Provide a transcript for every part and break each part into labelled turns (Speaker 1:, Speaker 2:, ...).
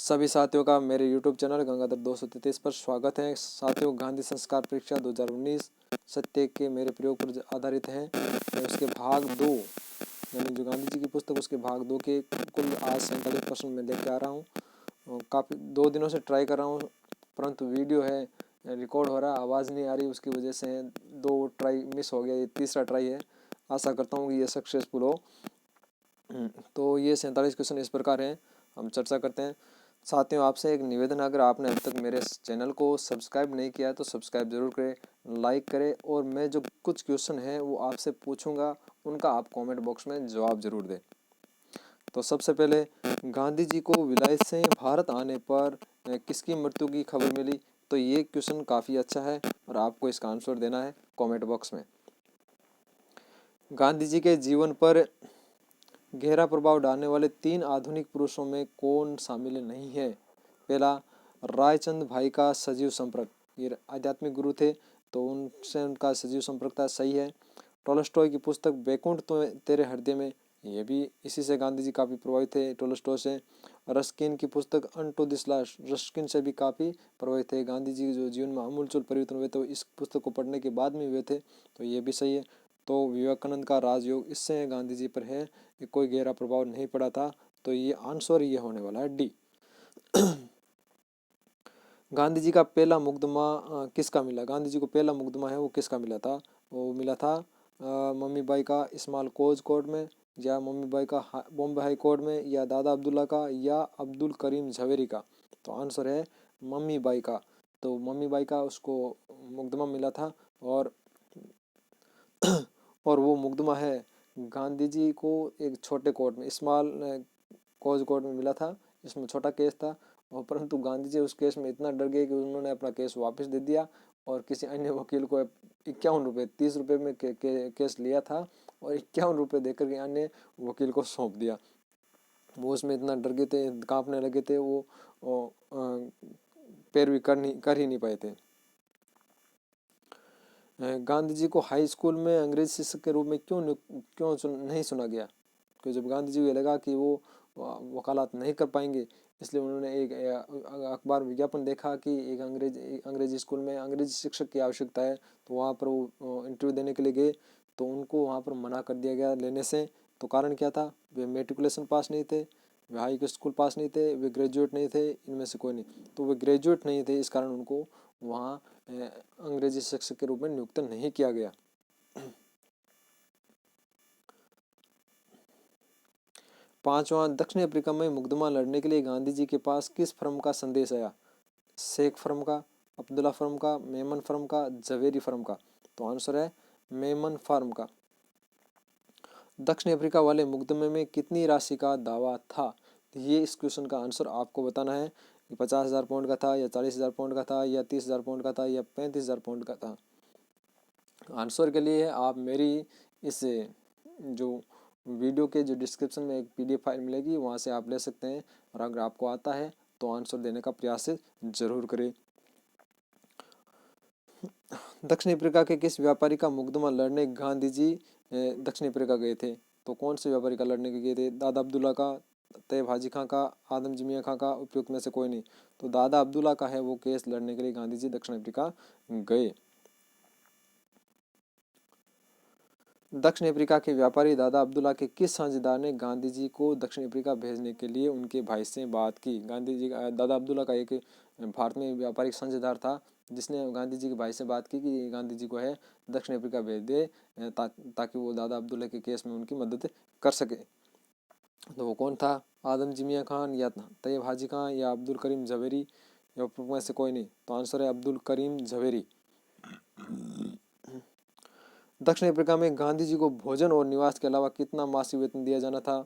Speaker 1: सभी साथियों का मेरे YouTube चैनल गंगाधर 233 पर स्वागत है। साथियों, गांधी संस्कार परीक्षा 2019 सत्य के मेरे प्रयोग पर आधारित है। उसके भाग 2 यानी जो गांधी जी की पुस्तक उसके भाग 2 के कुल आज 47 प्रश्न में लेके आ रहा हूँ। काफ़ी 2 दिनों से ट्राई कर रहा हूँ, परंतु वीडियो है रिकॉर्ड हो रहा, आवाज़ नहीं आ रही, उसकी वजह से 2 ट्राई मिस हो गया। ये तीसरा ट्राई है। आशा करता हूँ कि ये सक्सेसफुल हो। तो ये 47 क्वेश्चन इस प्रकार हैं, हम चर्चा करते हैं। साथियों, आपसे एक निवेदन, अगर आपने अब तक मेरे चैनल को सब्सक्राइब नहीं किया है तो सब्सक्राइब जरूर करें, लाइक करें, और मैं जो कुछ क्वेश्चन हैं वो आपसे पूछूंगा, उनका आप कमेंट बॉक्स में जवाब जरूर दें। तो सबसे पहले, गांधी जी को विलायत से भारत आने पर किसकी मृत्यु की खबर मिली? तो ये क्वेश्चन काफ़ी अच्छा है और आपको इसका आंसर देना है कॉमेंट बॉक्स में। गांधी जी के जीवन पर गहरा प्रभाव डालने वाले 3 आधुनिक पुरुषों में कौन शामिल नहीं है? पहला, रायचंद भाई का सजीव संपर्क, ये आध्यात्मिक गुरु थे, तो उनसे उनका सजीव संपर्क था, सही है। टोल्स्टॉय की पुस्तक बैकुंठ तो तेरे हृदय में, ये भी इसी से गांधी जी काफ़ी प्रभावित थे, टोल्स्टॉय से। रस्किन की पुस्तक अनटू दिस लास्ट, रस्किन से भी काफ़ी प्रभावित थे। गांधी जी के जो जीवन में आमूलचूल परिवर्तन हुए तो इस पुस्तक को पढ़ने के बाद में हुए थे, तो ये भी सही है। तो विवेकानंद का राजयोग, इससे गांधी जी पर है कोई गहरा प्रभाव नहीं पड़ा था, तो ये आंसर ये होने वाला है डी। गांधी जी का पहला मुकदमा किसका मिला? गांधी जी को पहला मुकदमा है वो किसका मिला था? वो मिला था मम्मी बाई का इस्माल कोज कोर्ट में, या मम्मी बाई का बॉम्बे हाई कोर्ट में, या दादा अब्दुल्ला का, या अब्दुल करीम झवेरी का। तो आंसर है मम्मी बाई का। तो मम्मी बाई का उसको मुकदमा मिला था, और वो मुकदमा है गांधी जी को एक छोटे कोर्ट में, स्मॉल कोज कोर्ट में मिला था। इसमें छोटा केस था, और परंतु गांधी जी उस केस में इतना डर गए कि उन्होंने अपना केस वापस दे दिया, और किसी अन्य वकील को 51 रुपये, 30 रुपये में केस लिया था, और 51 रुपये देकर के अन्य वकील को सौंप दिया। वो उसमें इतना डर गए थे, कांपने लगे थे, वो पैरवी कर ही नहीं पाए थे। गांधी जी को हाई स्कूल में अंग्रेजी शिक्षक के रूप में क्यों नहीं चुना गया? क्योंकि जब गांधी जी को लगा कि वो वकालत नहीं कर पाएंगे, इसलिए उन्होंने एक अखबार विज्ञापन देखा कि एक अंग्रेजी स्कूल में अंग्रेजी शिक्षक की आवश्यकता है, तो वहाँ पर वो इंटरव्यू देने के लिए गए, तो उनको वहाँ पर मना कर दिया गया लेने से। तो कारण क्या था? वे मेट्रिकुलेशन पास नहीं थे, वे हाई स्कूल पास नहीं थे, वे ग्रेजुएट नहीं थे, इनमें से कोई नहीं। तो वे ग्रेजुएट नहीं थे, इस कारण उनको वहाँ अंग्रेजी शिक्षक के रूप में नियुक्त नहीं किया गया। पांचवा, दक्षिण अफ्रीका में मुकदमा लड़ने के लिए गांधी जी के पास किस फर्म का संदेश आया? शेख फर्म का, अब्दुल्ला फर्म का, मेमन फर्म का, जवेरी फर्म का। तो आंसर है मेमन फर्म का। दक्षिण अफ्रीका वाले मुकदमे में कितनी राशि का दावा था? ये इस क्वेश्चन का आंसर आपको बताना है कि 50,000 पाउंड का था, या 40,000 पाउंड का था, या 30,000 पाउंड का था, या 35,000 पाउंड का था। आंसर के लिए आप मेरी इस जो वीडियो के जो डिस्क्रिप्शन में एक PDF फाइल मिलेगी, वहाँ से आप ले सकते हैं, और अगर आपको आता है तो आंसर देने का प्रयास जरूर करें। दक्षिण अफ्रीका के किस व्यापारी का मुकदमा लड़ने गांधी जी दक्षिण अफ्रीका गए थे? तो कौन से व्यापारी का लड़ने के गए थे? दादा अब्दुल्ला का, तैयब हाजी खां का, आदम जी मियां खां का, उपयुक्त में से कोई नहीं। तो दादा अब्दुल्ला का है वो केस लड़ने के लिए गांधी जी दक्षिण अफ्रीका गए। दक्षिण अफ्रीका के व्यापारी दादा अब्दुल्ला के किस साझेदार ने गांधी जी को दक्षिण अफ्रीका भेजने के लिए उनके भाई से बात की? गांधी जी दादा अब्दुल्ला का एक भारत में व्यापारिक साझेदार था, जिसने गांधी जी के भाई से बात की कि गांधी जी को है दक्षिण अफ्रीका भेज दे, ताकि वो दादा अब्दुल्ला के केस में उनकी मदद कर सके। तो वो कौन था? आदम जी मियां खान, या तैयब हाजी खां, या अब्दुल करीम झवेरी, या में से कोई नहीं। तो आंसर है अब्दुल करीम झवेरी। दक्षिण अफ्रीका में गांधी जी को भोजन और निवास के अलावा कितना मासिक वेतन दिया जाना था?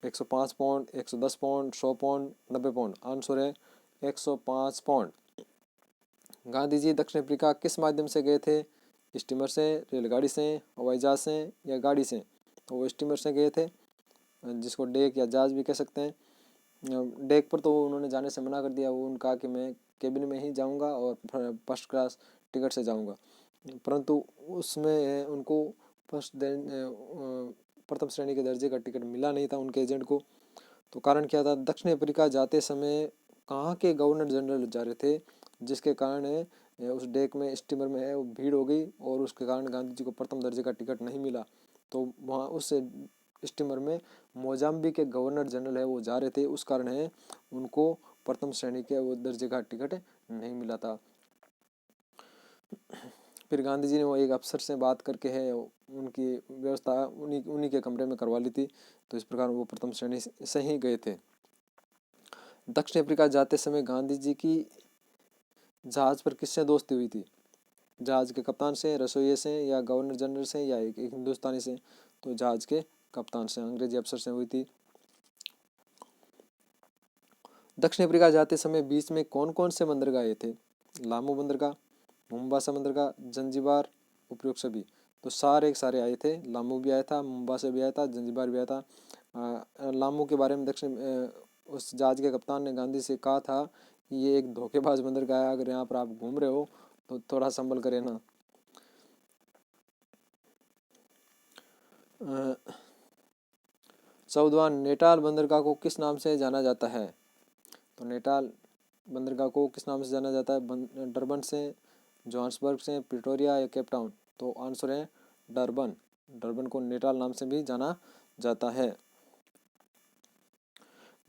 Speaker 1: 105 pound, 110 pound, 100 pound, 90 pound. Answer है 105 पाउंड। गांधी जी दक्षिण अफ्रीका किस माध्यम से गए थे? स्टीमर से, रेलगाड़ी से, हवाई जहाज से, या गाड़ी से? तो वो स्टीमर से गए थे, जिसको डेक या जहाज भी कह सकते हैं। डेक पर तो उन्होंने जाने से मना कर दिया, वो उनका कि मैं केबिन में ही जाऊंगा और फर्स्ट क्लास टिकट से जाऊंगा, परंतु उसमें उनको प्रथम श्रेणी के दर्जे का टिकट मिला नहीं था उनके एजेंट को। तो कारण क्या था, दक्षिण अफ्रीका जाते समय कहाँ के गवर्नर जनरल जा रहे थे, जिसके कारण उस डेक में स्टीमर में वो भीड़ हो गई और उसके कारण गांधी जी को प्रथम दर्जे का टिकट नहीं मिला। तो वहाँ उस स्टीमर में मोजाम्बिक के गवर्नर जनरल है वो जा रहे थे, उस कारण है उनको प्रथम श्रेणी के वो दर्जे का टिकट नहीं मिला था। फिर गांधी जी ने वो एक अफसर से बात करके है उनकी व्यवस्था उन्हीं के कमरे में करवा ली थी। तो इस प्रकार वो प्रथम श्रेणी से ही गए थे। दक्षिण अफ्रीका जाते समय गांधी जी की जहाज पर किससे दोस्ती हुई थी? जहाज के कप्तान से, रसोइये से, या गवर्नर जनरल से, या एक हिंदुस्तानी से? तो जहाज के कप्तान से, अंग्रेजी अफसर से हुई थी। दक्षिण अफ्रीका जाते समय बीच में कौन कौन से बंदरगाह आए थे? लामू बंदरगाह, मुम्बासा बंदरगाह, जंजीबार, उपरोक्त सभी। तो सारे आए थे। लामू भी आया था, मुम्बासा भी आया था, जंजीबार भी आया था। लामू के बारे में उस जहाज के कप्तान ने गांधी से कहा था कि ये एक धोखेबाज बंदरगाह है, अगर यहाँ पर आप घूम रहे हो तो थोड़ा संभल करे ना। 14वां, नेटाल बंदरगाह को किस नाम से जाना जाता है? तो नेटाल बंदरगाह को किस नाम से जाना जाता है? डरबन से, जोहान्सबर्ग से, प्रिटोरिया या केप टाउन? तो आंसर है डरबन। डरबन को नेटाल नाम से भी जाना जाता है।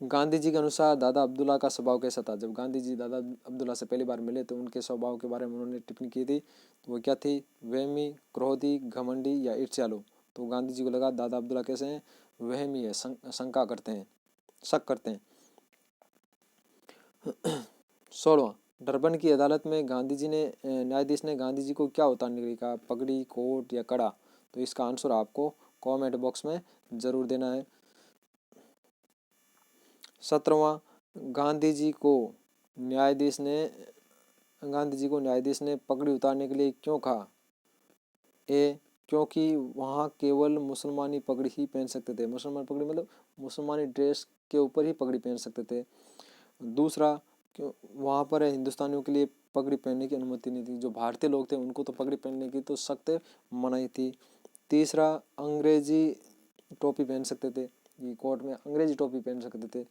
Speaker 1: गांधी जी के अनुसार दादा अब्दुल्ला का स्वभाव कैसा था? जब गांधी जी दादा अब्दुल्ला से पहली बार मिले तो उनके स्वभाव के बारे में उन्होंने टिप्पणी की थी। तो वो क्या थी? वहमी, क्रोधी, घमंडी या ईर्ष्यालु? तो गांधी जी को लगा दादा अब्दुल्ला कैसे हैं? वहमी है, शंका करते हैं, शक करते हैं। 16वां, डरबन की अदालत में न्यायाधीश ने गांधी जी को क्या उतारने के लिए कहा? पगड़ी, कोट या कड़ा? तो इसका आंसर आपको कमेंट बॉक्स में जरूर देना है। 17वां, गांधी जी को न्यायाधीश ने पगड़ी उतारने के लिए क्यों कहा? ए, क्योंकि वहाँ केवल मुसलमानी पगड़ी ही पहन सकते थे। मुसलमान पगड़ी मतलब मुसलमानी ड्रेस के ऊपर ही पगड़ी पहन सकते थे। दूसरा, क्यों वहाँ पर हिंदुस्तानियों के लिए पगड़ी पहनने की अनुमति नहीं थी। जो भारतीय लोग थे उनको तो पगड़ी पहनने की तो सख्त मनाही थी। तीसरा, अंग्रेजी टोपी पहन सकते थे, ये कोर्ट में अंग्रेजी टोपी पहन सकते थे।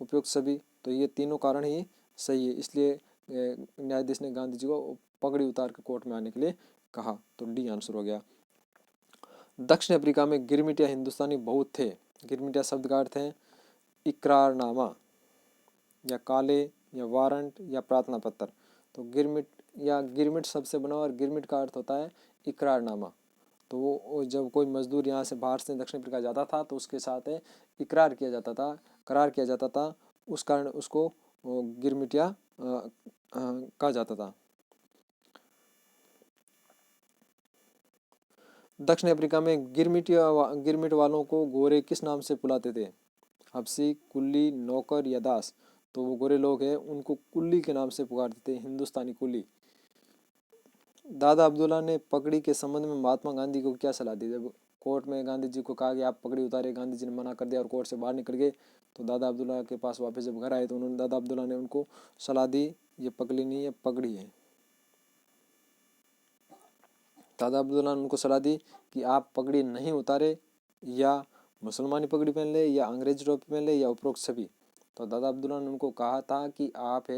Speaker 1: उपयुक्त सभी। तो ये तीनों कारण ही सही है, इसलिए न्यायाधीश ने गांधी जी को पगड़ी उतार कर कोर्ट में आने के लिए कहा। तो डी आंसर हो गया। दक्षिण अफ्रीका में गिरमिट या हिंदुस्तानी बहुत थे। गिरमिट या शब्द का अर्थ है इकरारनामा, या काले, या वारंट, या प्रार्थना पत्र। तो गिरमिट शब्द से बना और गिरमिट का अर्थ होता है इकरारनामा। तो वो जब कोई मजदूर यहाँ से बाहर से दक्षिण अफ्रीका जाता था तो उसके साथ इकरार किया जाता था, करार किया जाता था, उस कारण उसको गिरमिटिया कहा जाता था। दक्षिण अफ्रीका में गिरमिट वालों को गोरे किस नाम से बुलाते थे? हबसी, कुल्ली, नौकर या दास? तो वो गोरे लोग हैं उनको कुल्ली के नाम से पुकारते थे, हिंदुस्तानी कुल्ली। दादा अब्दुल्ला ने पगड़ी के संबंध में महात्मा गांधी को क्या सलाह दी? जब कोर्ट में गांधी जी को कहा कि आप पगड़ी उतारे, गांधी जी ने मना कर दिया और कोर्ट से बाहर निकल गए। तो दादा अब्दुल्ला के पास वापस जब घर आए तो दादा अब्दुल्ला ने उनको सलाह दी, ये पगड़ी नहीं है, पगड़ी है। दादा अब्दुल्ला ने उनको सलाह दी कि आप पगड़ी नहीं उतारे, या मुसलमानी पगड़ी पहन ले, या अंग्रेजी टोपी पहन ले, या उपरोक्त सभी। तो दादा अब्दुल्ला ने उनको कहा था कि आप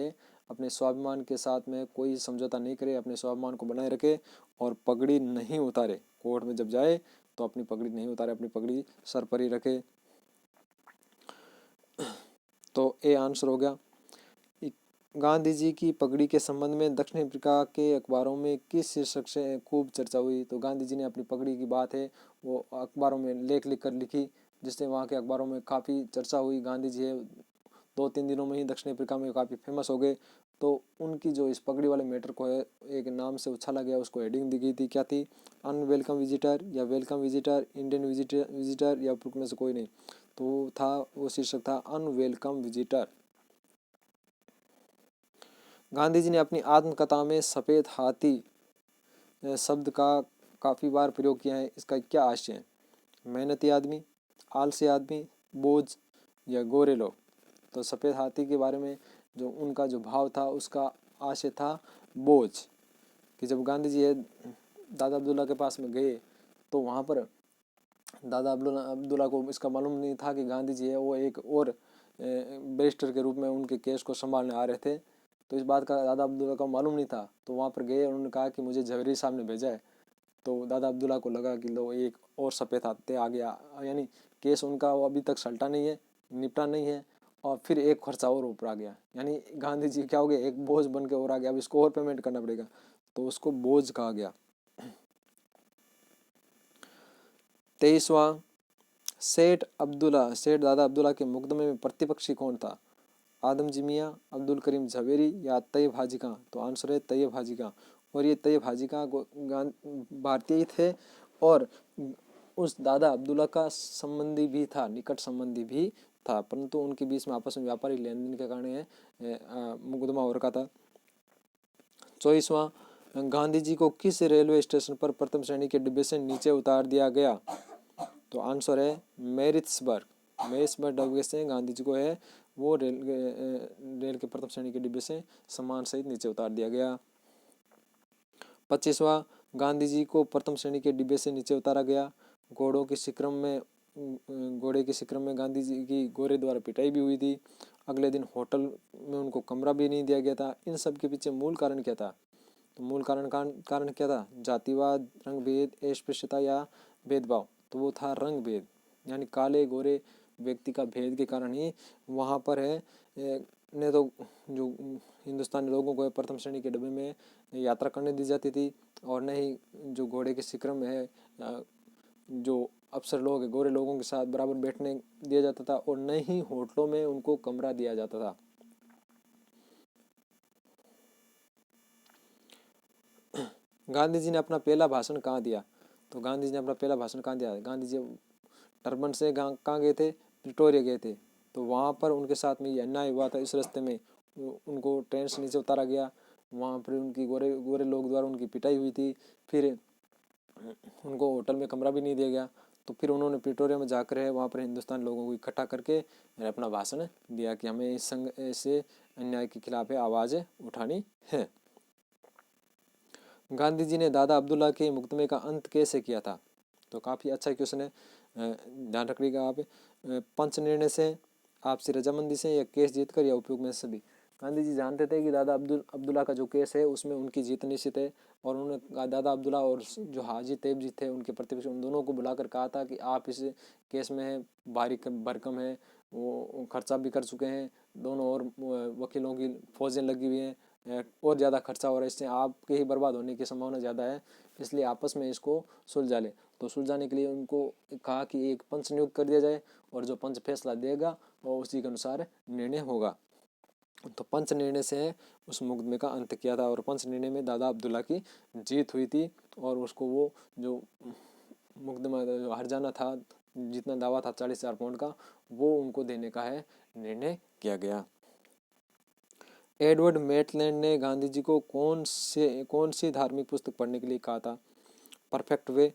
Speaker 1: अपने स्वाभिमान के साथ में कोई समझौता नहीं करे, अपने स्वाभिमान को बनाए रखे और पगड़ी नहीं उतारे। कोर्ट में जब जाए तो अपनी पगड़ी नहीं उतारे, अपनी पगड़ी सर पर ही रखे। तो ए आंसर हो गया। गांधी जी की पगड़ी के संबंध में दक्षिण अफ्रीका के अखबारों में किस शीर्षक से खूब चर्चा हुई? तो गांधी जी ने अपनी पगड़ी की बात वो अखबारों में लेख लिख कर लिखी, जिससे वहाँ के अखबारों में काफ़ी चर्चा हुई। गांधी जी 2-3 दिनों में ही दक्षिण अफ्रीका में काफ़ी फेमस हो गए। तो उनकी जो इस पगड़ी वाले मैटर को एक नाम से उछाला गया, उसको हेडिंग दी गई थी, क्या थी? अनवेलकम विजिटर, या वेलकम विजिटर, इंडियन विजिटर, या उपरोक्त में से कोई नहीं। तो वो शीर्षक था अनवेलकम विजिटर। गांधी जी ने अपनी आत्मकथा में सफ़ेद हाथी शब्द का काफ़ी बार प्रयोग किया है, इसका क्या आशय है? मेहनती आदमी, आलसी आदमी, बोझ, या गोरे लोग? तो सफ़ेद हाथी के बारे में जो उनका जो भाव था उसका आशय था बोझ। कि जब गांधी जी दादा अब्दुल्ला के पास में गए तो वहाँ पर दादा अब्दुल्ला को इसका मालूम नहीं था कि गांधी जी वो एक और बैरिस्टर के रूप में उनके केस को संभालने आ रहे थे। तो इस बात का दादा अब्दुल्ला को मालूम नहीं था। तो वहाँ पर गए, उन्होंने कहा कि मुझे जवेरी साहब ने भेजा है। तो दादा अब्दुल्ला को लगा कि लो एक और सफ़ेद हाथे आ गया, यानी केस उनका वो अभी तक सलटा नहीं है, निपटा नहीं है, और फिर एक खर्चा और ऊपर आ गया। यानी गांधी जी क्या हो गया, एक बोझ बन के और आ गया, अब इसको और पेमेंट करना पड़ेगा। तो उसको बोझ कहा गया। 23वां, सेठ दादा अब्दुल्ला के मुकदमे में प्रतिपक्षी कौन था? आदमजी मियाँ, अब्दुल करीम झवेरी या तैयब हाजी खां? तो आंसर है तैयब हाजी खां। और ये तैयब हाजी खां भारतीय थे और उस दादा अब्दुल्ला का संबंधी भी था, निकट संबंधी भी था, परंतु उनके बीच में आपस में व्यापारिक लेन देन के कारण ये मुकदमा हो रखा था। 24वां, गांधी जी को किस रेलवे स्टेशन पर प्रथम श्रेणी के डिब्बे से नीचे उतार दिया गया? तो आंसर है मैरिट्सबर्ग डब्बे से गांधी जी को है वो रेल के प्रथम श्रेणी के डिब्बे से सामान सहित नीचे उतार दिया गया। 25वां, गांधी जी को प्रथम श्रेणी के डिब्बे से नीचे उतारा गया। घोड़े के शिक्रम में गांधी जी की गोरे द्वारा पिटाई भी हुई थी। अगले दिन होटल में उनको कमरा भी नहीं दिया गया था। इन सब के पीछे मूल कारण क्या था? तो मूल कारण क्या था? जातिवाद, रंग भेद, अस्पृश्यता या भेदभाव? तो वो था रंग भेद, यानी काले गोरे व्यक्ति का भेद के कारण ही वहाँ पर है ने तो जो हिंदुस्तानी लोगों को प्रथम श्रेणी के डब्बे में यात्रा करने दी जाती थी, और न ही जो घोड़े के शिक्रम में है जो अफसर लोग है गोरे लोगों के साथ बराबर बैठने दिया जाता था, और न ही होटलों में उनको कमरा दिया जाता था। गांधी जी ने अपना पहला भाषण कहाँ दिया? तो गांधी जी ने अपना पहला भाषण कहाँ दिया? गांधी जी टर्बन से कहाँ गए थे? प्रिटोरिया गए थे। तो वहाँ पर उनके साथ में ये अन्याय हुआ था। इस रास्ते में उनको ट्रेन से नीचे उतारा गया, वहाँ पर उनकी गोरे लोग द्वारा उनकी पिटाई हुई थी, फिर उनको होटल में कमरा भी नहीं दिया गया। तो फिर उन्होंने प्रिटोरिया में जाकर है वहाँ पर हिंदुस्तान लोगों को इकट्ठा करके अपना भाषण दिया कि हमें इस संग ऐसे अन्याय के खिलाफ आवाज़ उठानी है। गांधी जी ने दादा अब्दुल्ला के मुकदमे का अंत कैसे किया था? तो काफ़ी अच्छा क्वेश्चन है, ध्यान रखिएगा आप। पंच निर्णय से, आपसी रजामंदी से, या केस जीतकर, या उपयोग में सभी? गांधी जी जानते थे कि दादा अब्दुल्ला का जो केस है उसमें उनकी जीत निश्चित है, और उन्होंने दादा अब्दुल्ला और जो हाजी तैयब जी थे उनके प्रतिपक्ष, उन दोनों को बुलाकर कहा था कि आप इस केस में भारी भरकम है, वो खर्चा भी कर चुके हैं, दोनों और वकीलों की फौजें लगी हुई हैं, और ज़्यादा खर्चा हो रहा है, इससे आपके ही बर्बाद होने की संभावना ज़्यादा है, इसलिए आपस में इसको सुलझा ले। तो सुलझाने के लिए उनको कहा कि एक पंच नियुक्त कर दिया जाए, और जो पंच फैसला देगा और उसी के अनुसार निर्णय होगा। तो पंच निर्णय से उस मुकदमे का अंत किया था, और पंच निर्णय में दादा अब्दुल्ला की जीत हुई थी, और उसको वो जो मुकदमा जो हर्जाना था, जितना दावा था 40,000 पाउंड का, वो उनको देने का है निर्णय किया गया। एडवर्ड मेटलैंड ने गांधी जी को कौन सी धार्मिक पुस्तक पढ़ने के लिए कहा था? परफेक्ट वे,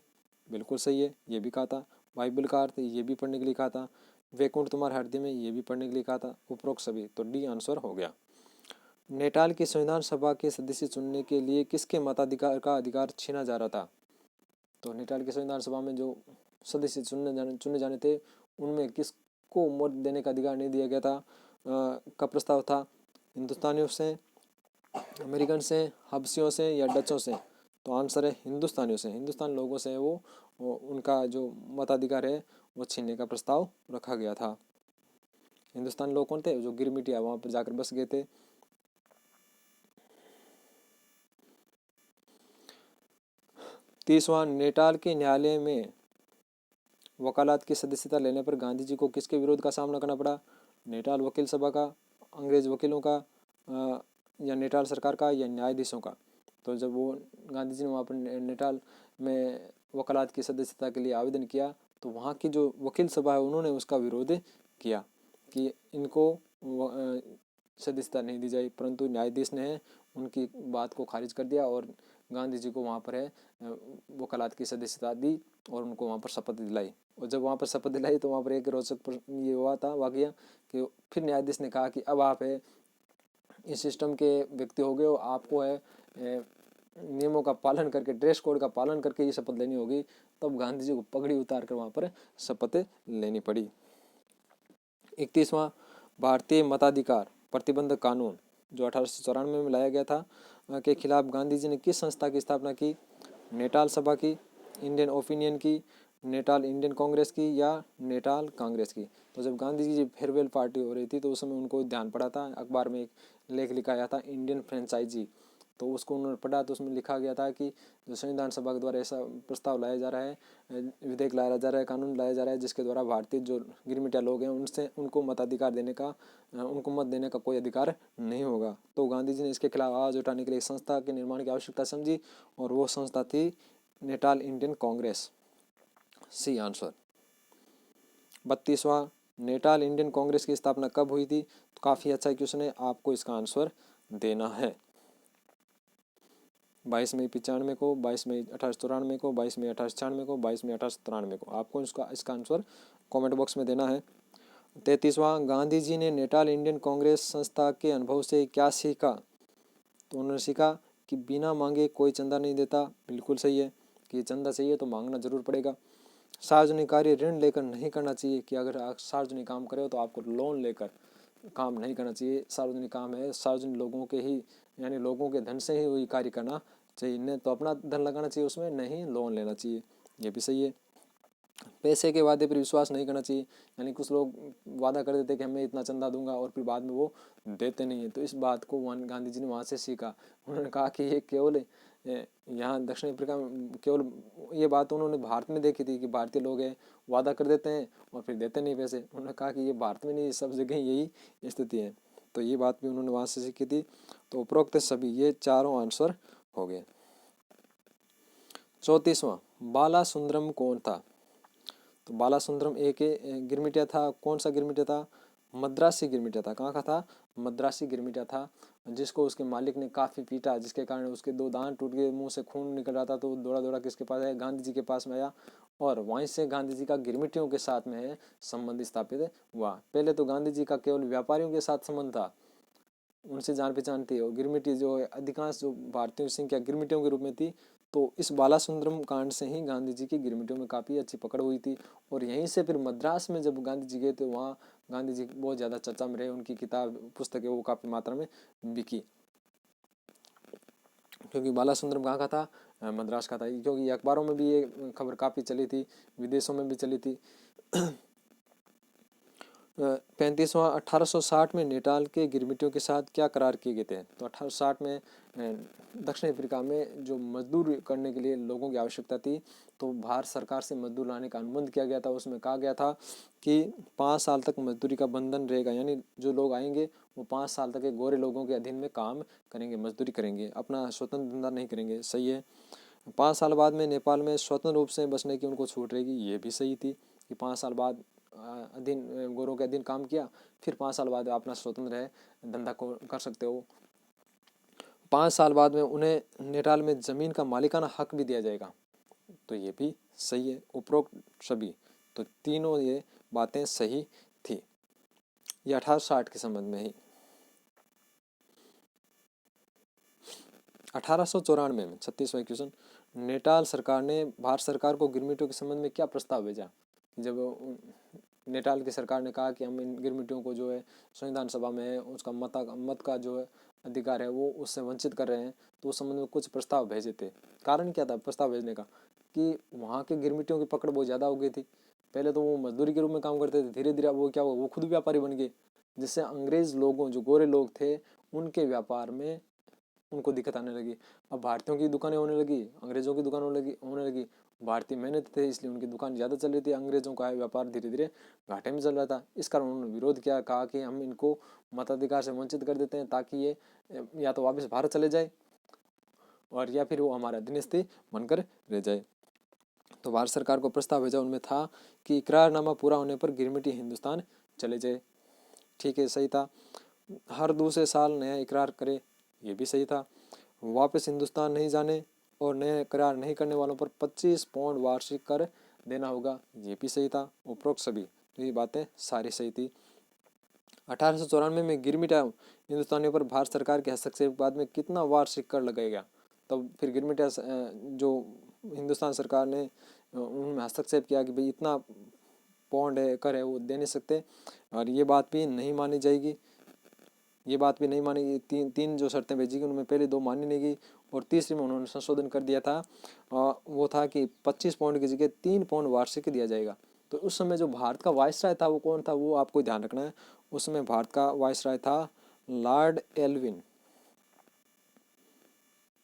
Speaker 1: बिल्कुल सही है, ये भी कहा था। बाइबल का अर्थ, ये भी पढ़ने के लिए कहा था। वैकुंठ तुम्हारे हृदय में, ये भी पढ़ने के लिए कहा था। उपरोक्त सभी, तो डी आंसर हो गया। नेटाल की संविधान सभा के सदस्य चुनने के लिए किसके मताधिकार का अधिकार छीना जा रहा था? तो नेटाल की संविधान सभा में जो सदस्य चुने जाने थे, उनमें किसको मत देने का अधिकार नहीं दिया गया था का प्रस्ताव था? हिंदुस्तानियों से, अमेरिकन से, हबसियों से, या डचों से? तो आंसर है हिंदुस्तानियों से। हिंदुस्तान लोगों से वो उनका जो मताधिकार है वो छीनने का प्रस्ताव रखा गया था। हिंदुस्तान लोग कौन थे? जो गिरमिटिया वहाँ पर जाकर बस गए थे। तीसवां, नेटाल के न्यायालय में वकालत की सदस्यता लेने पर गांधी जी को किसके विरोध का सामना करना पड़ा? नेटाल वकील सभा का, अंग्रेज वकीलों का, या नेटाल सरकार का, या न्यायाधीशों का? तो जब वो गांधी जी ने वहाँ पर नेटाल में वकालत की सदस्यता के लिए आवेदन किया, तो वहाँ की जो वकील सभा है उन्होंने उसका विरोध किया कि इनको सदस्यता नहीं दी जाए, परंतु न्यायाधीश ने उनकी बात को खारिज कर दिया, और गांधी जी को वहाँ पर है वकालत की सदस्यता दी, और उनको वहाँ पर शपथ दिलाई। और जब वहाँ पर शपथ दिलाई तो वहाँ पर एक रोचक ये हुआ था वाकया कि फिर न्यायाधीश ने कहा कि अब आप है इस सिस्टम के व्यक्ति हो गए हो, आपको है नियमों का पालन करके, ड्रेस कोड का पालन करके ये शपथ लेनी होगी। तब गांधी जी को पगड़ी उतार कर वहाँ पर शपथ लेनी पड़ी। 31वां, भारतीय मताधिकार प्रतिबंध कानून जो 1894 में लाया गया था के खिलाफ गांधी जी ने किस संस्था की स्थापना की? नेटाल सभा की, इंडियन ओपिनियन की, नेटाल इंडियन कांग्रेस की या नेटाल कांग्रेस की? तो जब गांधी जी की फेयरवेल पार्टी हो रही थी तो उस समय उनको ध्यान पड़ा था, अखबार में एक लेख लिखा गया था इंडियन फ्रेंचाइजी, तो उसको उन्होंने पढ़ा तो उसमें लिखा गया था कि जो संविधान सभा के द्वारा ऐसा प्रस्ताव लाया जा रहा है, विधेयक लाया जा रहा है, कानून लाया जा रहा है जिसके द्वारा भारतीय जो गिरमिटिया लोग हैं उनसे उनको मताधिकार देने का, उनको मत देने का कोई अधिकार नहीं होगा। तो गांधी जी ने इसके खिलाफ आवाज उठाने के लिए एक संस्था के निर्माण की आवश्यकता समझी और वो संस्था थी Natal Indian Congress. C answer. 32वां, नेटाल इंडियन कांग्रेस की स्थापना कब हुई थी? तो काफी अच्छा क्वेश्चन है, आपको इसका आंसर देना है। 22 मई 95 को, 22 मई 1894 को, 22 मई 1896 को, 22 मई 1893 को। आपको इसका आंसर कमेंट बॉक्स में देना है। 33वां, गांधी जी ने नेटाल इंडियन कांग्रेस संस्था के अनुभव से क्या सीखा? तो उन्होंने सीखा कि बिना मांगे कोई चंदा नहीं देता, बिल्कुल सही है कि चंदा चाहिए तो मांगना जरूर पड़ेगा। सार्वजनिक कार्य ऋण लेकर नहीं करना चाहिए, कि अगर आप सार्वजनिक काम करें तो आपको लोन लेकर काम नहीं करना चाहिए। सार्वजनिक काम है सार्वजनिक लोगों के ही, यानी लोगों के धन से ही वही कार्य करना चाहिए, नहीं तो अपना धन लगाना चाहिए उसमें, नहीं लोन लेना चाहिए, ये भी सही है। पैसे के वादे पर विश्वास नहीं करना चाहिए, यानी कुछ लोग वादा कर देते कि मैं इतना चंदा दूंगा और फिर बाद में वो देते नहीं है, तो इस बात को गांधी जी ने वहाँ से सीखा। उन्होंने कहा कि ये केवल यहाँ दक्षिण अफ्रीका में केवल ये बात उन्होंने भारत में देखी थी कि भारतीय लोग हैं वादा कर देते हैं और फिर देते नहीं पैसे। उन्होंने कहा कि ये भारत में नहीं, सब जगह यही स्थिति है, तो ये बात भी उन्होंने वहाँ से सीखी थी। तो उपरोक्त सभी ये चारों आंसर हो गए। 34वां, बाला सुंदरम कौन था? तो बाला सुंदरम एक गिरमिटिया था। कौन सा गिरमिटिया था? मद्रासी गिरमिटिया था। कहाँ का था? मद्रासी गिरमिटिया था, जिसको उसके मालिक ने काफ़ी पीटा, जिसके कारण उसके 2 दांत टूट गए, मुंह से खून निकल रहा था, तो दौड़ा दौड़ा किसके पास आया? गांधी जी के पास में आया और वहीं से गांधी जी का गिरमिटियों के साथ में है संबंध स्थापित हुआ। पहले तो गांधी जी का केवल व्यापारियों के साथ संबंध था, उनसे जान पहचान थी और गिरमिटी जो है अधिकांश जो भारतीयों की संख्या गिरमिटियों के रूप में थी, तो इस बाला सुंदरम कांड से ही गांधी जी की गिरमिटियों में काफ़ी अच्छी पकड़ हुई थी। और यहीं से फिर मद्रास में जब गांधी जी गए तो वहाँ गांधी जी बहुत ज़्यादा चर्चा में रहे, उनकी किताब पुस्तकें वो काफ़ी मात्रा में बिकी, क्योंकि बाला सुंदरम कहाँ का था? मद्रास का था, क्योंकि अखबारों में भी ये खबर काफ़ी चली थी, विदेशों में भी चली थी। 35वां, 1860 में नेटाल के गिरमिटियों के साथ क्या करार किए गए थे? तो 1860 में दक्षिण अफ्रीका में जो मजदूर करने के लिए लोगों की आवश्यकता थी, तो भारत सरकार से मजदूर लाने का अनुबंध किया गया था। उसमें कहा गया था कि 5 साल तक मजदूरी का बंधन रहेगा, यानी जो लोग आएंगे वो 5 साल तक एक गोरे लोगों के अधीन में काम करेंगे, मजदूरी करेंगे, अपना स्वतंत्र धंधा नहीं करेंगे। सही है। 5 साल बाद में नेपाल में स्वतंत्र रूप से बसने की उनको छूट रहेगी, ये भी सही थी कि 5 साल बाद अधीन गोरों के अधीन काम किया, फिर 5 साल बाद अपना स्वतंत्र है धंधा को कर सकते हो। 5 साल बाद में उन्हें नेटाल में ज़मीन का मालिकाना हक भी दिया जाएगा, तो ये भी सही है। उपरोक्त सभी, तो तीनों ये बातें सही थी। ये 1860 के संबंध में ही। 1894 में 36वां क्वेश्चन, नेटाल सरकार ने भारत सरकार को गिरमिटियों के संबंध में क्या प्रस्ताव भेजा? जब नेटाल की सरकार ने कहा कि हम इन गिरमिटियों को जो है संविधान सभा में उसका मत का जो है अधिकार है वो उससे वंचित कर रहे हैं, तो उस संबंध में कुछ प्रस्ताव भेजे थे। कारण क्या था प्रस्ताव भेजने का? कि वहाँ के गिरमिटियों की पकड़ बहुत ज़्यादा हो गई थी। पहले तो वो मजदूरी के रूप में काम करते थे, धीरे धीरे वो क्या हुआ, वो खुद व्यापारी बन गए, जिससे अंग्रेज लोगों जो गोरे लोग थे उनके व्यापार में उनको दिक्कत आने लगी। अब भारतीयों की दुकानें होने लगी, अंग्रेजों की दुकान होने लगी। भारतीय मेहनत थे इसलिए उनकी दुकान ज़्यादा चल रही थी, अंग्रेजों का व्यापार धीरे धीरे घाटे में चल रहा था। इस कारण उन्होंने विरोध किया, कहा कि हम इनको मताधिकार से वंचित कर देते हैं ताकि ये या तो वापस भारत चले जाए और या फिर वो हमारा अधीनस्थ बनकर रह जाए। तो भारत सरकार को प्रस्ताव भेजा, उनमें था कि इकरारनामा पूरा होने पर गिरमिटी हिंदुस्तान चले जाए। ठीक है, सही था। हर दूसरे साल नया इकरार करे, ये भी सही था। वापस हिंदुस्तान नहीं जाने और नए करार नहीं करने वालों पर 25 पाउंड वार्षिक कर देना होगा, ये भी सही था। उपरोक्त सभी, तो ये बातें सारी सही थी। 1894 में गिरमिटिया हिंदुस्तानियों पर भारत सरकार के हस्तक्षेप के बाद में कितना वार्षिक कर लगाया गया? तब फिर गिरमिटिया जो हिंदुस्तान सरकार ने उनमें हस्तक्षेप किया कि भाई इतना पौंड है, एकड़ है, वो दे नहीं सकते। और ये बात भी नहीं मानी जाएगी, ये बात भी नहीं मानी। तीन जो शर्तें भेजी गई उनमें पहले 2 मानी नहीं गई, और तीसरी में उन्होंने संशोधन कर दिया था, वो था कि 25 पाउंड की जगह 3 पाउंड वार्षिक दिया जाएगा। तो उस समय जो भारत का वायसराय था वो कौन था, वो आपको ध्यान रखना है। उस समय भारत का वायसराय था लॉर्ड एल्विन।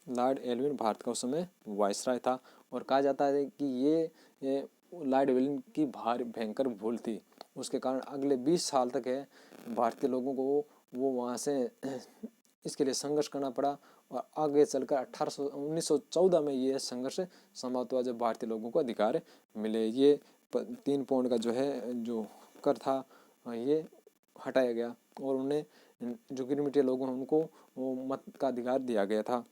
Speaker 1: लॉर्ड एल्विन भारत का उस समय वायसराय था, और कहा जाता है कि ये लॉर्ड एल्विन की भयंकर भूल थी। उसके कारण अगले 20 साल तक है भारतीय लोगों को वो वहाँ से इसके लिए संघर्ष करना पड़ा, और आगे चलकर 1914 में ये संघर्ष समाप्त हुआ, जब भारतीय लोगों को अधिकार मिले। ये 3 पाउंड का जो है जो कर था ये हटाया गया, और उन्हें जो गिरमिटिया लोग हैं उनको वो मत का अधिकार दिया गया था।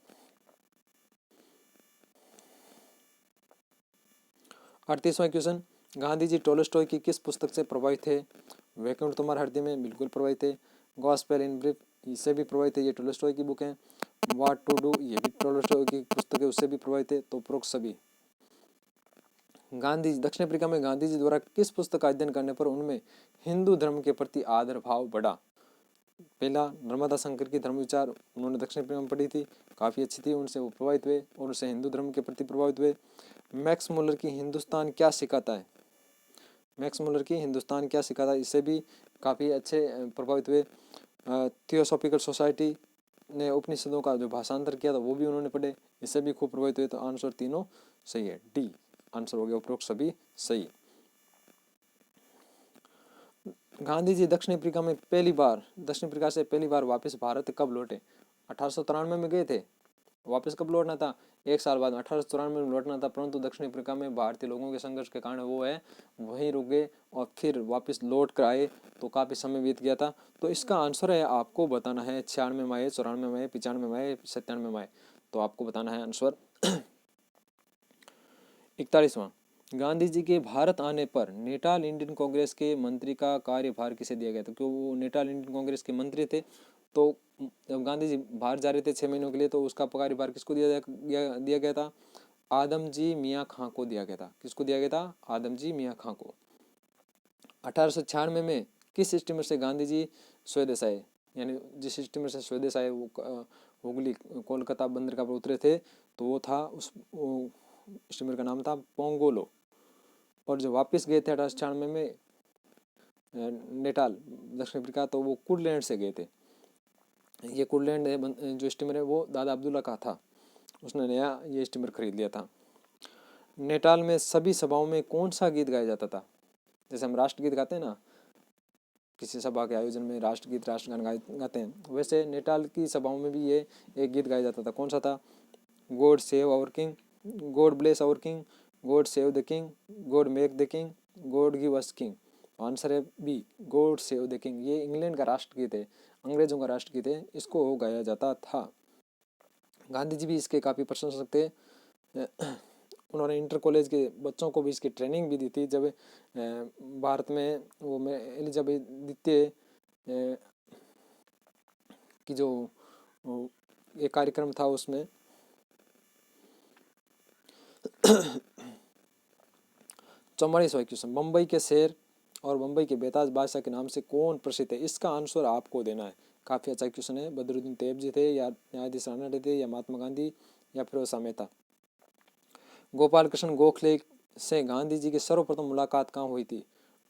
Speaker 1: 38वां क्वेश्चन, गांधी जी टोल्स्टॉय की किस पुस्तक से प्रभावित थे? वैकुंठ तुम्हारे हृदय में बिल्कुल प्रभावित थे। गॉस्पेल इन ब्रीफ इससे भी प्रभावित है, ये टोल्स्टॉय की बुक है। व्हाट टू डू ये भी टोल्स्टॉय की पुस्तक है, उससे भी प्रभावित है। तो उपरोक्त सभी। गांधी दक्षिण अफ्रीका में गांधी जी द्वारा किस पुस्तक का अध्ययन करने पर उनमें हिंदू धर्म के प्रति आदर भाव बढ़ा? पहला, नर्मदा शंकर की धर्म विचार उन्होंने दक्षिण अफ्रीका में पढ़ी थी, काफ़ी अच्छी थी, उनसे वो प्रभावित हुए और उनसे हिंदू धर्म के प्रति प्रभावित हुए। मैक्स मुलर की हिंदुस्तान क्या सिखाता है? मैक्स मुलर की हिंदुस्तान क्या सिखाता है, इससे भी काफ़ी अच्छे प्रभावित हुए। थियोसॉफिकल सोसाइटी ने उपनिषदों का जो भाषांतर किया था वो भी उन्होंने पढ़े, इससे भी खूब प्रभावित हुए। तो आंसर तीनों सही है, डी आंसर हो गया, उपरोक्त सभी सही। गांधी जी दक्षिण अफ्रीका से पहली बार वापस भारत कब लौटे? 1893 में गए थे। वापस कब लौटना था? 1 साल बाद 1894 में लौटना था, परंतु दक्षिण अफ्रीका में भारतीय लोगों के संघर्ष के कारण वो है वहीं रुक गए और फिर वापस लौट कर आए, तो काफ़ी समय बीत गया था। तो इसका आंसर है, आपको बताना है 96 में आए, 94 में आए, 95 में आए, 97 में आए, तो आपको बताना है आंसर। 41वां, गांधी जी के भारत आने पर नेटाल इंडियन कांग्रेस के मंत्री का कार्यभार किसे दिया गया था? क्यों वो नेटाल इंडियन कांग्रेस के मंत्री थे, तो जब गांधी जी बाहर जा रहे थे 6 महीनों के लिए, तो उसका कार्यभार किसको दिया गया था? आदम जी मियाँ खां को दिया गया था। किसको दिया गया था? आदम जी मियाँ खां को। 1896 में किस स्टीमर से गांधी जी स्वदेश आए? यानी जिस स्टीमर से स्वदेश आए वो हुगली कोलकाता बंदरगाह पर उतरे थे, तो वो था वो स्टीमर का नाम था पोंगोलो। और जो वापस गए थे 1896 में नेटाल दक्षिण अफ्रीका, तो वो कुडलैंड से गए थे। ये कुडलैंड जो स्टीमर है वो दादा अब्दुल्ला का था, उसने नया ये स्टीमर खरीद लिया था। नेटाल में सभी सभाओं में कौन सा गीत गाया जाता था? जैसे हम राष्ट्रगीत गाते हैं ना, किसी सभा के आयोजन में राष्ट्रगीत राष्ट्रगान गाते हैं, वैसे नेटाल की सभाओं में भी ये एक गीत गाया जाता था। कौन सा था? God save our king, God bless our king, God save the king, God make the king, God give us king. Answer है B, God save the king. ये इंग्लैंड का राष्ट्रगीत है, अंग्रेजों का राष्ट्रगीत है, इसको गाया जाता था। गांधी जी भी इसके काफ़ी प्रशंसक थे। उन्होंने इंटर कॉलेज के बच्चों को भी इसकी ट्रेनिंग भी दी थी। जब भारत में वो में एलिजाबेथ द्वितीय की जो एक कार्यक्रम था उसमें 44वां क्वेश्चन, मुंबई के शेर और मुंबई के बेताज बादशाह के नाम से कौन प्रसिद्ध है? इसका आंसर आपको देना है। काफ़ी अच्छा क्वेश्चन है। बदरुद्दीन तैयब जी थे, या न्यायाधीश राणा थे, या महात्मा गांधी, या फिर फिरोज शाह मेहता। गोपाल कृष्ण गोखले से गांधी जी की सर्वप्रथम मुलाकात कहाँ हुई थी?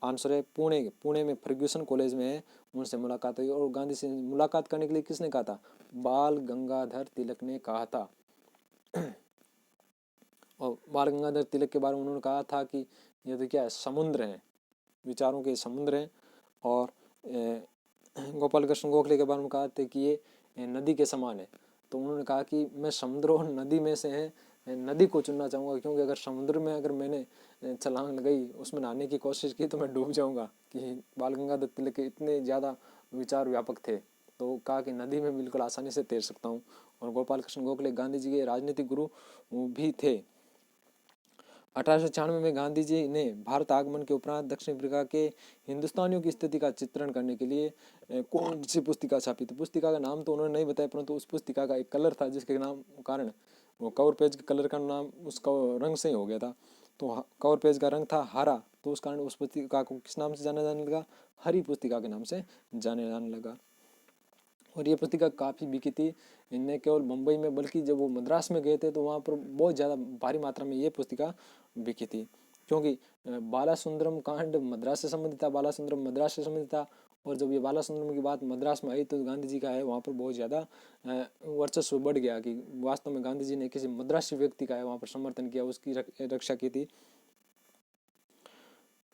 Speaker 1: आंसर है पुणे में फर्ग्यूसन कॉलेज में उनसे मुलाकात हुई। और गांधी से मुलाकात करने के लिए किसने कहा था? बाल गंगाधर तिलक ने कहा था। और बाल गंगाधर तिलक के बारे में उन्होंने कहा था कि ये तो क्या है, समुद्र हैं, विचारों के समुद्र हैं। और गोपाल कृष्ण गोखले के बारे में कहा था कि ये नदी के समान है। तो उन्होंने कहा कि मैं समुद्र और नदी में से है नदी को चुनना चाहूँगा, क्योंकि अगर समुद्र में अगर मैंने छलांग लगाई, उसमें नहाने की कोशिश की, तो मैं डूब जाऊँगा। कि बाल गंगाधर तिलक के इतने ज़्यादा विचार व्यापक थे, तो कहा कि नदी में बिल्कुल आसानी से तैर सकता हूँ। और गोपाल कृष्ण गोखले गांधी जी के राजनीतिक गुरु भी थे। 1896 में गांधी जी ने भारत आगमन के उपरांत दक्षिण अफ्रीका के हिंदुस्तानियों की स्थिति का चित्रण करने के लिए कौन सी पुस्तिका छापी थी? पुस्तिका का नाम तो उन्होंने नहीं बताया, परंतु उस पुस्तिका का एक कलर था जिसके नाम कारण वो कवर पेज के कलर का नाम उसका रंग से ही हो गया था। तो कवर पेज का रंग था हरा, तो उस कारण उस पुस्तिका को किस नाम से जाना जाने लगा, हरि पुस्तिका के नाम से जाने जाने लगा। और ये पुस्तिका काफ़ी बिकी थी, न केवल मुंबई में बल्कि जब वो मद्रास में गए थे तो वहाँ पर बहुत ज़्यादा भारी मात्रा में ये पुस्तिका बिकी थी, क्योंकि बालासुंदरम कांड मद्रास से संबंधित था, बालासुंदरम मद्रास से संबंधित था। और जब ये बालासुंदरम की बात मद्रास में आई तो गांधी जी का है वहाँ पर बहुत ज़्यादा वर्चस्व बढ़ गया कि वास्तव में गांधी जी ने किसी मद्रासी व्यक्ति का है वहाँ पर समर्थन किया, उसकी रक्षा की थी।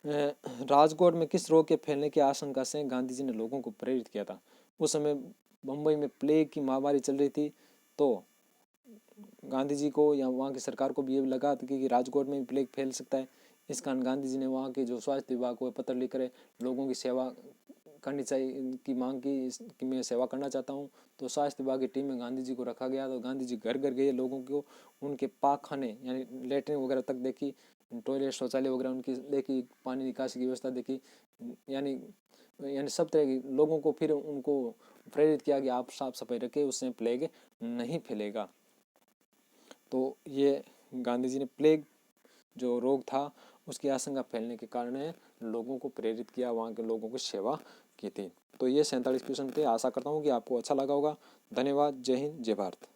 Speaker 1: राजकोट में किस रोग के फैलने की आशंका से गांधी जी ने लोगों को प्रेरित किया था? उस समय मुंबई में प्लेग की महामारी चल रही थी, तो गांधी जी को या वहाँ की सरकार को भी ये लगा था कि राजकोट में भी प्लेग फैल सकता है। इस कारण गांधी जी ने वहाँ के जो स्वास्थ्य विभाग को पत्र लिखकर लोगों की सेवा करनी चाहिए की मांग की कि मैं सेवा करना चाहता हूँ। तो स्वास्थ्य विभाग की टीम में गांधी जी को रखा गया। तो गांधी जी घर घर गए, लोगों को उनके पाकखाने यानी लेटरिन वगैरह तक देखी, टॉयलेट शौचालय वगैरह उनकी देखी, पानी निकासी की व्यवस्था देखी, यानी सब तरह की लोगों को फिर उनको प्रेरित किया कि आप साफ सफाई रखें, उससे प्लेग नहीं फैलेगा। तो ये गांधी जी ने प्लेग जो रोग था उसकी आशंका फैलने के कारण लोगों को प्रेरित किया, वहाँ के लोगों की सेवा की थी। तो ये 47 क्वेश्चन थे। आशा करता हूँ कि आपको अच्छा लगा होगा। धन्यवाद। जय हिंद, जय भारत।